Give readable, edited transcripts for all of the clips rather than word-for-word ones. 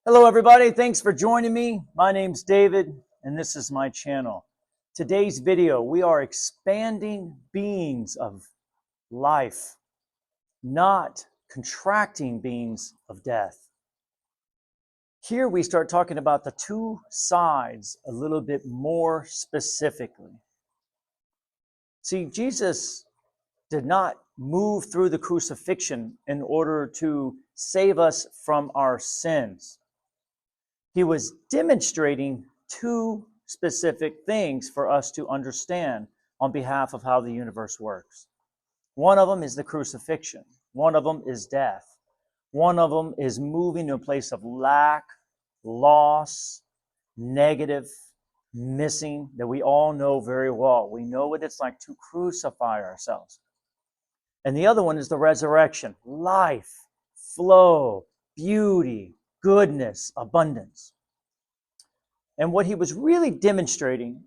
Hello, everybody. Thanks for joining me. My name's David, and this is my channel. Today's video, we are expanding beings of life, not contracting beings of death. Here we start talking about the two sides a little bit more specifically. See, Jesus did not move through the crucifixion in order to save us from our sins. He was demonstrating two specific things for us to understand on behalf of how the universe works. One of them is the crucifixion. One of them is death. One of them is moving to a place of lack, loss, negative, missing, that we all know very well. We know what it's like to crucify ourselves. And the other one is the resurrection, life, flow, beauty, goodness, abundance. And what he was really demonstrating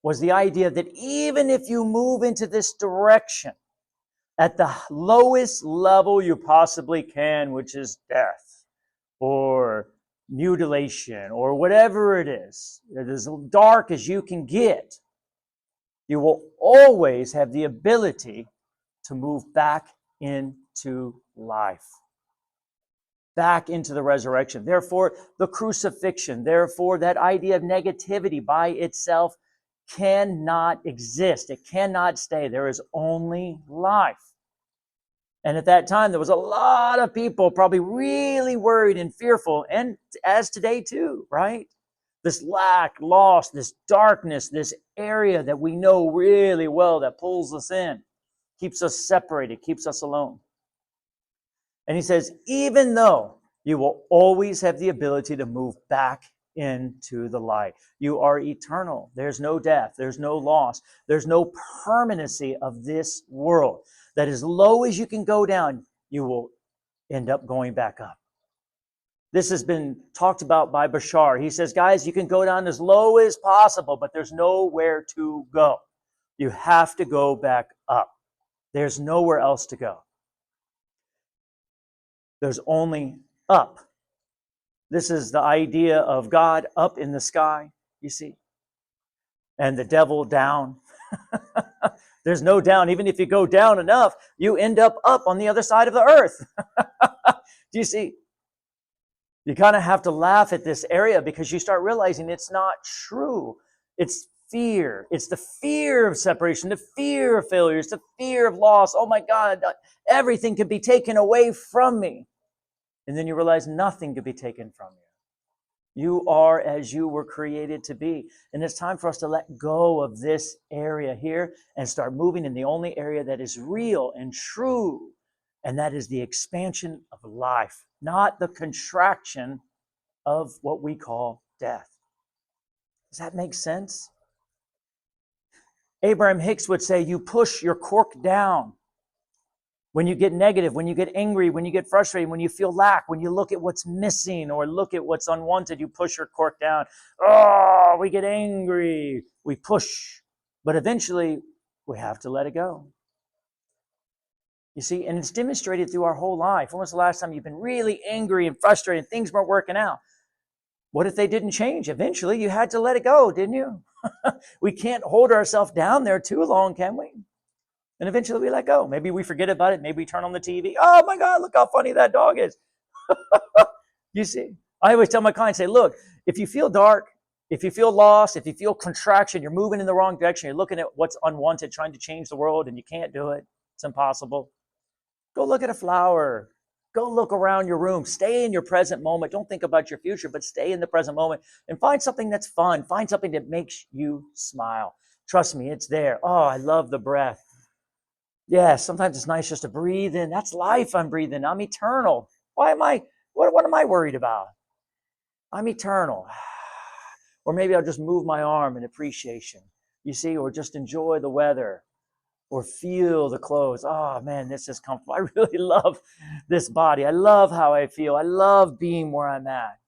was the idea that even if you move into this direction at the lowest level you possibly can, which is death or mutilation or whatever it is as dark as you can get, you will always have the ability to move back into life, back into the resurrection. Therefore, the crucifixion, therefore, that idea of negativity by itself cannot exist. It cannot stay. There is only life. And at that time, there was a lot of people probably really worried and fearful, and as today too, right? This lack, loss, this darkness, this area that we know really well that pulls us in, keeps us separated, keeps us alone. And he says, even though you will always have the ability to move back into the light, you are eternal. There's no death. There's no loss. There's no permanency of this world. That as low as you can go down, you will end up going back up. This has been talked about by Bashar. He says, guys, you can go down as low as possible, but there's nowhere to go. You have to go back up. There's nowhere else to go. There's only up. This is the idea of God up in the sky, you see, and the devil down. There's no down. Even if you go down enough, you end up on the other side of the earth. Do you see? You kind of have to laugh at this area because you start realizing it's not true. It's fear. It's the fear of separation, the fear of failure, it's the fear of loss. Oh my God, everything could be taken away from me. And then you realize nothing could be taken from you. You are as you were created to be. And it's time for us to let go of this area here and start moving in the only area that is real and true. And that is the expansion of life, not the contraction of what we call death. Does that make sense? Abraham Hicks would say, you push your cork down. When you get negative, when you get angry, when you get frustrated, when you feel lack, when you look at what's missing or look at what's unwanted, you push your cork down. Oh, we get angry. We push. But eventually, we have to let it go. You see, and it's demonstrated through our whole life. When was the last time you've been really angry and frustrated and things weren't working out? What if they didn't change? Eventually, you had to let it go, didn't you? We can't hold ourselves down there too long, can we? And eventually we let go. Maybe we forget about it. Maybe we turn on the TV. Oh my God, look how funny that dog is. You see, I always tell my clients, say, look, if you feel dark, if you feel lost, if you feel contraction, you're moving in the wrong direction, you're looking at what's unwanted, trying to change the world, and you can't do it. It's impossible. Go look at a flower. Go look around your room. Stay in your present moment. Don't think about your future, but stay in the present moment and find something that's fun. Find something that makes you smile. Trust me, it's there. Oh, I love the breath. Yeah, sometimes it's nice just to breathe in. That's life I'm breathing. I'm eternal. What am I worried about? I'm eternal. Or maybe I'll just move my arm in appreciation, you see, or just enjoy the weather or feel the clothes. Oh man, this is comfortable. I really love this body. I love how I feel. I love being where I'm at.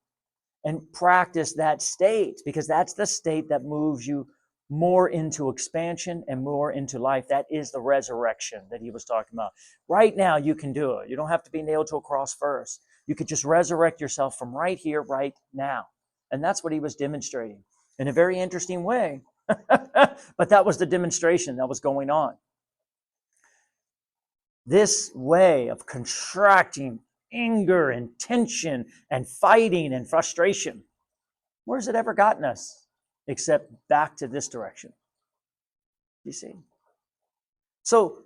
And practice that state, because that's the state that moves you more into expansion and more into life. That is the resurrection that he was talking about. Right now, you can do it. You don't have to be nailed to a cross first. You could just resurrect yourself from right here, right now. And that's what he was demonstrating in a very interesting way. But that was the demonstration that was going on. This way of contracting anger and tension and fighting and frustration, where's it ever gotten us? Except back to this direction. You see? So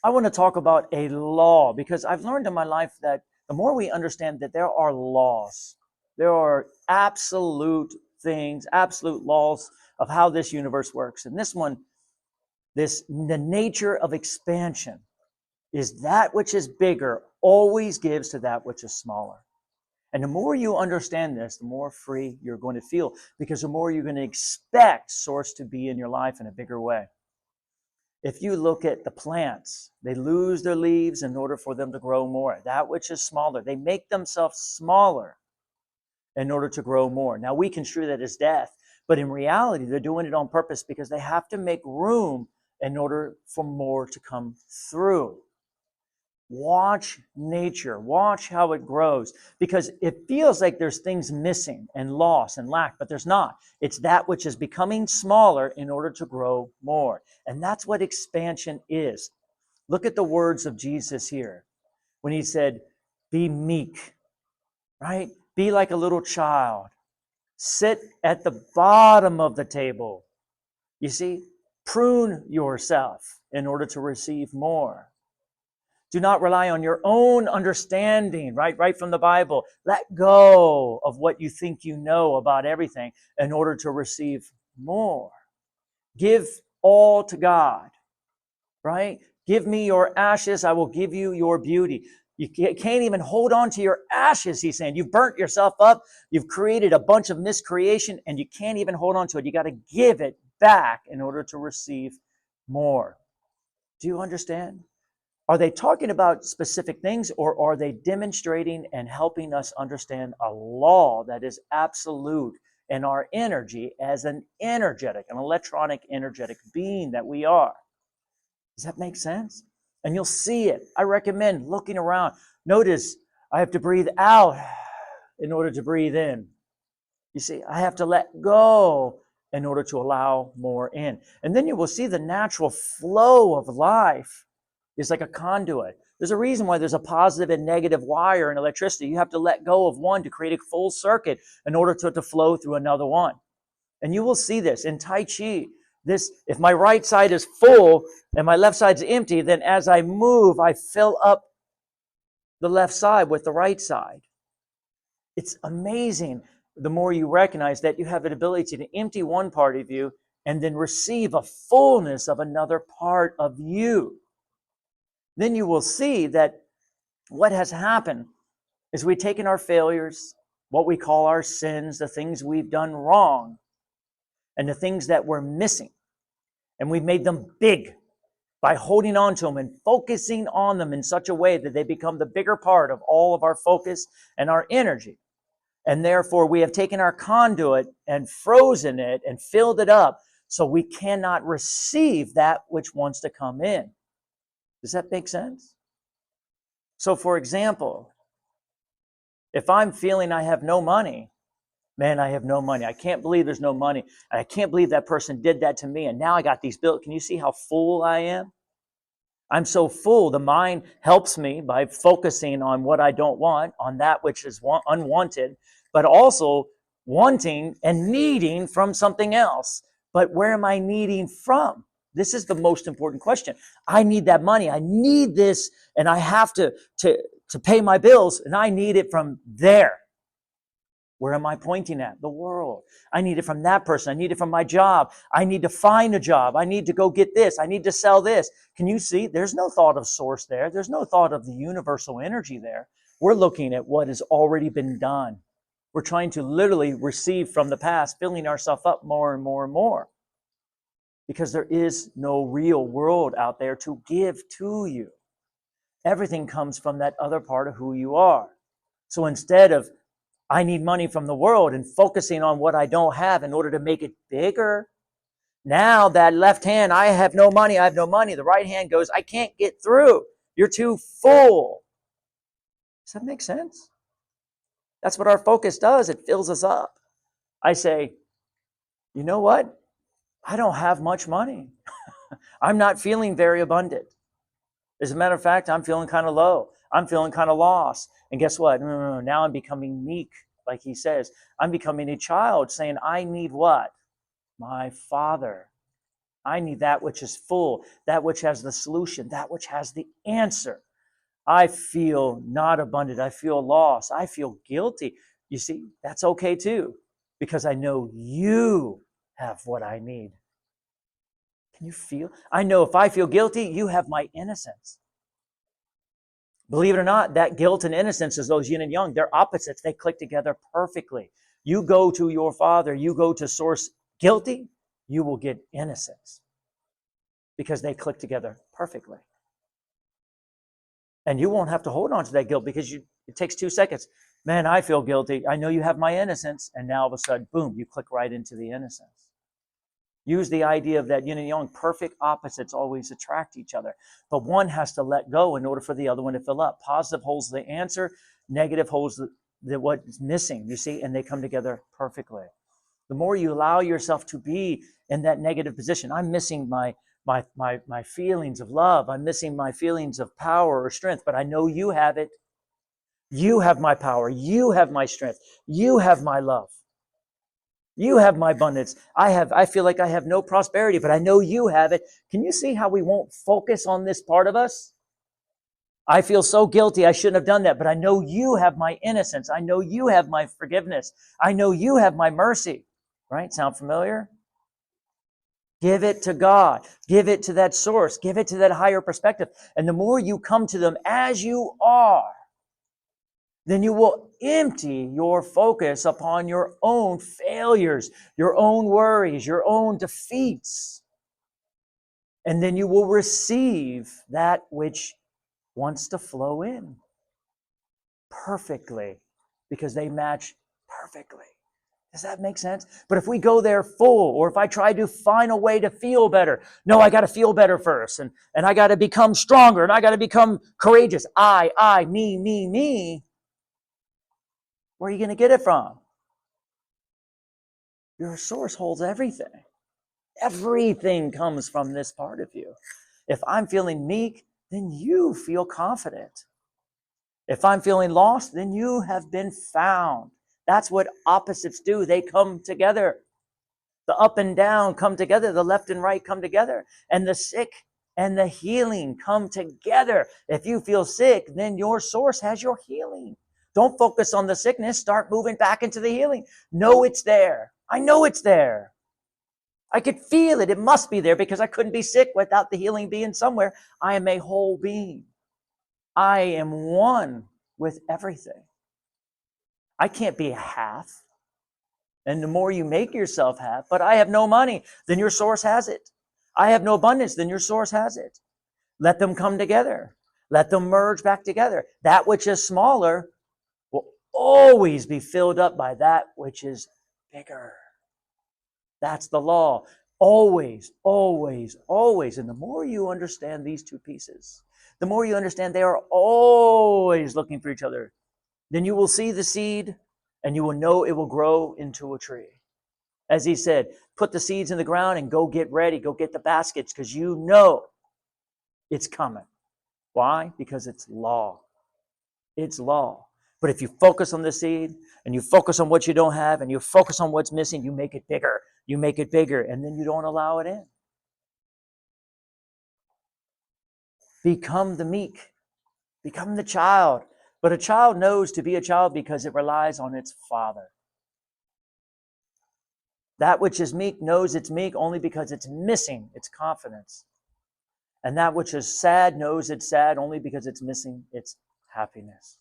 I want to talk about a law, because I've learned in my life that the more we understand that there are laws, there are absolute things, absolute laws of how this universe works. And this one, the nature of expansion is that which is bigger always gives to that which is smaller. And the more you understand this, the more free you're going to feel, because the more you're going to expect Source to be in your life in a bigger way. If you look at the plants, they lose their leaves in order for them to grow more. That which is smaller, they make themselves smaller in order to grow more. Now, we construe that as death, but in reality, they're doing it on purpose because they have to make room in order for more to come through. Watch nature, watch how it grows, because it feels like there's things missing and loss and lack, but there's not. It's that which is becoming smaller in order to grow more. And that's what expansion is. Look at the words of Jesus here when he said, be meek, right? Be like a little child. Sit at the bottom of the table. You see, prune yourself in order to receive more. Do not rely on your own understanding, right from the Bible. Let go of what you think you know about everything in order to receive more. Give all to God, right? Give me your ashes, I will give you your beauty. You can't even hold on to your ashes, he's saying. You've burnt yourself up. You've created a bunch of miscreation, and you can't even hold on to it. You got to give it back in order to receive more. Do you understand? Are they talking about specific things, or are they demonstrating and helping us understand a law that is absolute in our energy as an electronic energetic being that we are? Does that make sense? And you'll see it. I recommend looking around. Notice I have to breathe out in order to breathe in. You see, I have to let go in order to allow more in. And then you will see the natural flow of life. It's like a conduit. There's a reason why there's a positive and negative wire in electricity. You have to let go of one to create a full circuit in order to flow through another one. And you will see this in Tai Chi. If my right side is full and my left side's empty, then as I move, I fill up the left side with the right side. It's amazing the more you recognize that you have an ability to empty one part of you and then receive a fullness of another part of you. Then you will see that what has happened is we've taken our failures, what we call our sins, the things we've done wrong, and the things that we're missing, and we've made them big by holding on to them and focusing on them in such a way that they become the bigger part of all of our focus and our energy. And therefore, we have taken our conduit and frozen it and filled it up so we cannot receive that which wants to come in. Does that make sense? So, for example, if I'm feeling I have no money, man, I have no money. I can't believe there's no money. And I can't believe that person did that to me. And now I got these bills. Can you see how full I am? I'm so full. The mind helps me by focusing on what I don't want, on that which is unwanted, but also wanting and needing from something else. But where am I needing from? This is the most important question. I need that money. I need this, and I have to pay my bills, and I need it from there. Where am I pointing at? The world. I need it from that person. I need it from my job. I need to find a job. I need to go get this. I need to sell this. Can you see? There's no thought of source there. There's no thought of the universal energy there. We're looking at what has already been done. We're trying to literally receive from the past, filling ourselves up more and more and more. Because there is no real world out there to give to you. Everything comes from that other part of who you are. So instead of I need money from the world and focusing on what I don't have in order to make it bigger, now that left hand, I have no money, I have no money. The right hand goes, I can't get through. You're too full. Does that make sense? That's what our focus does. It fills us up. I say, you know what? I don't have much money. I'm not feeling very abundant. As a matter of fact, I'm feeling kind of low. I'm feeling kind of lost. And guess what? No. Now I'm becoming meek, like he says. I'm becoming a child saying, I need what? My Father. I need that which is full, that which has the solution, that which has the answer. I feel not abundant. I feel lost. I feel guilty. You see, that's okay too, because I know you have what I need. Can you feel? I know if I feel guilty, you have my innocence. Believe it or not, that guilt and innocence is those yin and yang. They're opposites. They click together perfectly. You go to your Father, you go to source guilty, you will get innocence because they click together perfectly. And you won't have to hold on to that guilt because it takes 2 seconds. Man, I feel guilty. I know you have my innocence. And now all of a sudden, boom, you click right into the innocence. Use the idea of that yin and yang. Perfect opposites always attract each other. But one has to let go in order for the other one to fill up. Positive holds the answer. Negative holds the what's missing, you see, and they come together perfectly. The more you allow yourself to be in that negative position, I'm missing my feelings of love. I'm missing my feelings of power or strength, but I know you have it. You have my power. You have my strength. You have my love. You have my abundance. I feel like I have no prosperity, but I know you have it. Can you see how we won't focus on this part of us? I feel so guilty. I shouldn't have done that, but I know you have my innocence. I know you have my forgiveness. I know you have my mercy. Right? Sound familiar? Give it to God. Give it to that source. Give it to that higher perspective. And the more you come to them as you are, then you will empty your focus upon your own failures, your own worries, your own defeats. And then you will receive that which wants to flow in perfectly because they match perfectly. Does that make sense? But if we go there full, or if I try to find a way to feel better, no, I got to feel better first. And I got to become stronger and I got to become courageous. I, me. Where are you going to get it from? Your source holds everything. Everything comes from this part of you. If I'm feeling meek, then you feel confident. If I'm feeling lost, then you have been found. That's what opposites do. They come together. The up and down come together. The left and right come together. And the sick and the healing come together. If you feel sick, then your source has your healing. Don't focus on the sickness. Start moving back into the healing. Know it's there. I know it's there. I could feel it. It must be there because I couldn't be sick without the healing being somewhere. I am a whole being. I am one with everything. I can't be a half. And the more you make yourself half, but I have no money, then your source has it. I have no abundance, then your source has it. Let them come together. Let them merge back together. That which is smaller will always be filled up by that which is bigger. That's the law. Always, always, always. And the more you understand these two pieces, the more you understand they are always looking for each other, then you will see the seed and you will know it will grow into a tree. As he said, put the seeds in the ground and go get ready. Go get the baskets because you know it's coming. Why? Because it's law. It's law. But if you focus on the seed and you focus on what you don't have and you focus on what's missing, you make it bigger. You make it bigger and then you don't allow it in. Become the meek. Become the child. But a child knows to be a child because it relies on its father. That which is meek knows it's meek only because it's missing its confidence. And that which is sad knows it's sad only because it's missing its happiness.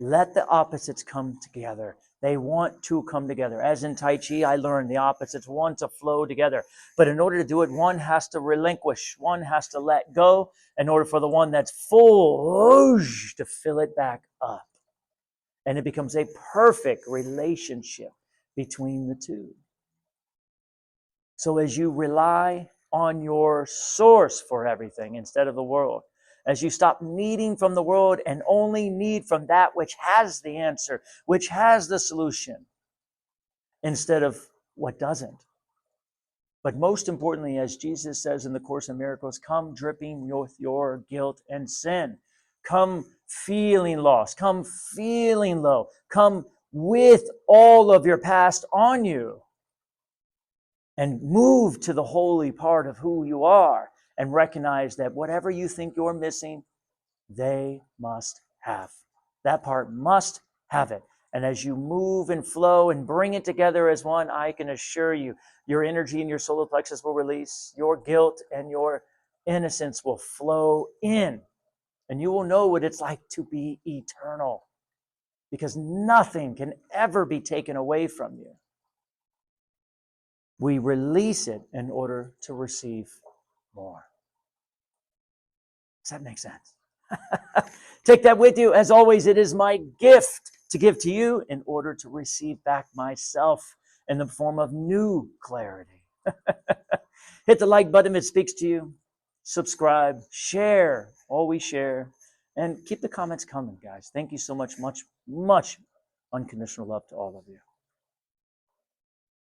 Let the opposites come together. They want to come together. As in Tai Chi, I learned the opposites want to flow together. But in order to do it, one has to relinquish. One has to let go in order for the one that's full to fill it back up. And it becomes a perfect relationship between the two. So as you rely on your source for everything instead of the world, as you stop needing from the world and only need from that which has the answer, which has the solution, instead of what doesn't. But most importantly, as Jesus says in the Course in Miracles, come dripping with your guilt and sin. Come feeling lost. Come feeling low. Come with all of your past on you. And move to the holy part of who you are and recognize that whatever you think you're missing, they must have. That part must have it. And as you move and flow and bring it together as one, I can assure you, your energy and your solar plexus will release, your guilt and your innocence will flow in. And you will know what it's like to be eternal, because nothing can ever be taken away from you. We release it in order to receive more. Does that make sense? Take that with you. As always, it is my gift to give to you in order to receive back myself in the form of new clarity. Hit the like button if it speaks to you. Subscribe, share, always share, and keep the comments coming, guys. Thank you so much, much unconditional love to all of you.